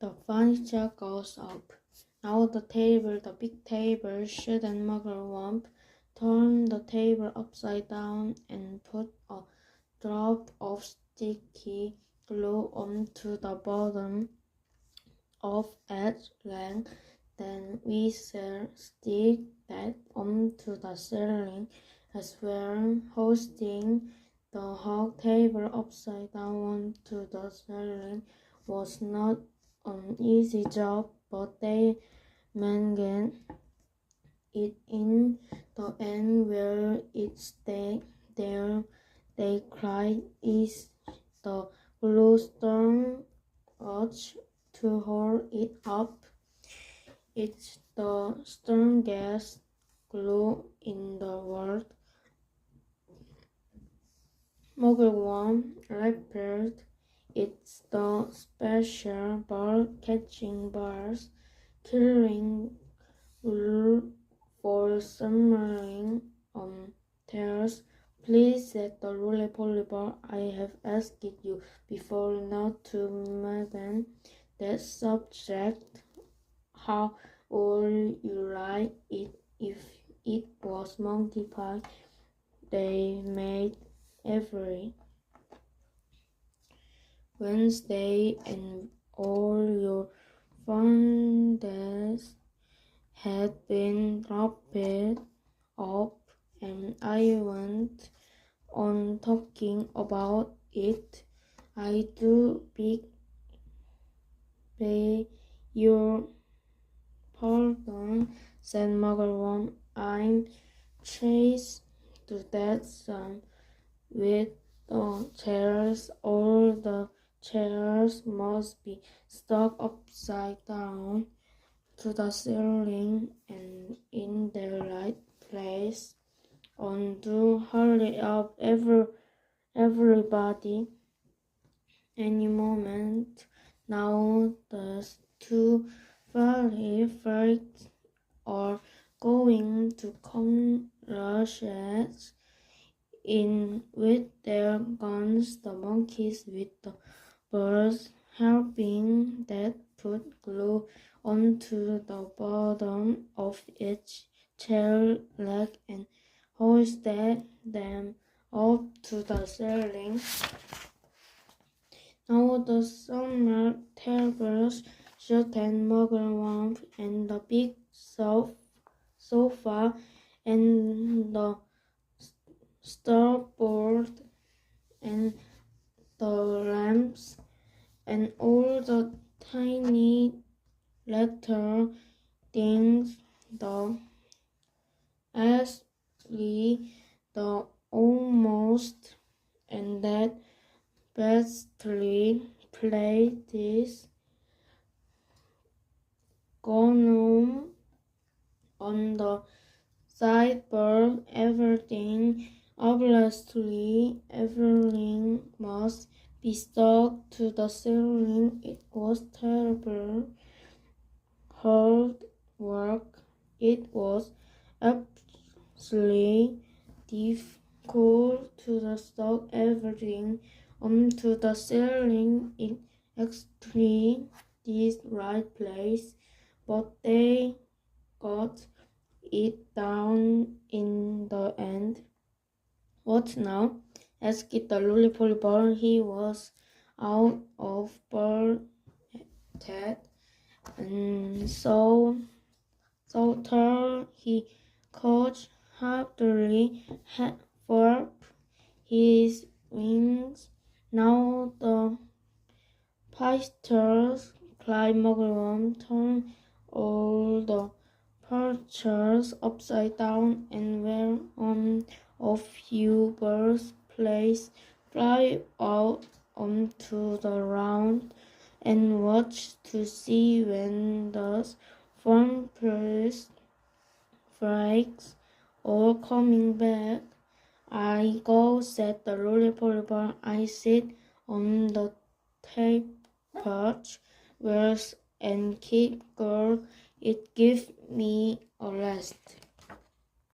The furniture goes up. Now the big table, Sid and Muggle turned the table upside down and put a drop of sticky glue onto the bottom of each leg. Then we stick that onto the ceiling as well, hoisting the whole table upside down onto the ceiling was not an easy job, but they managed it in the end. Where it stayed there, they cried, "Is the glue strong enough to hold it up?" "It's the strongest glue in the world," Muggle replied. "It's the special ball-catching bars, killing glue for submarine tears." "Please," said the roly-poly ball, "I have asked you before not to mention that subject. How would you like it if it was monkey pie they made every Wednesday and all your fondness had been dropped off, and I went on talking about it? I do beg your pardon," said Muggle. "I'm chased to death with the chairs. All the chairs must be stuck upside down to the ceiling and in their right place. Do hurry up, everybody. Any moment now the two fairy friends are going to come rushing in with their guns, the monkeys with the birds helping that put glue onto the bottom of each chair leg and hoisted them up to the ceiling. Now the summer tables, Sid and Muggle and the big sofa and the starboard and the lamps and all the tiny little things, the Ashley, the almost, and that bestly places gnome on the sideboard. Everything, obviously everything, must be stuck to the ceiling. It was terrible hard work. It was absolutely difficult to stuck everything onto the ceiling in exactly this right place, but they got it down in the end. "What now?" asked the roly-poly ball. He was out of breath and so tired he could hardly flap his wings. "Now the pictures," cried Muggle, "turn all the pictures upside down, and where one of you birds please fly out onto the ground and watch to see when those fun flakes all coming back." "I go," said the roly-poly ball. "I sit on the porch and keep girl. It gives me a rest."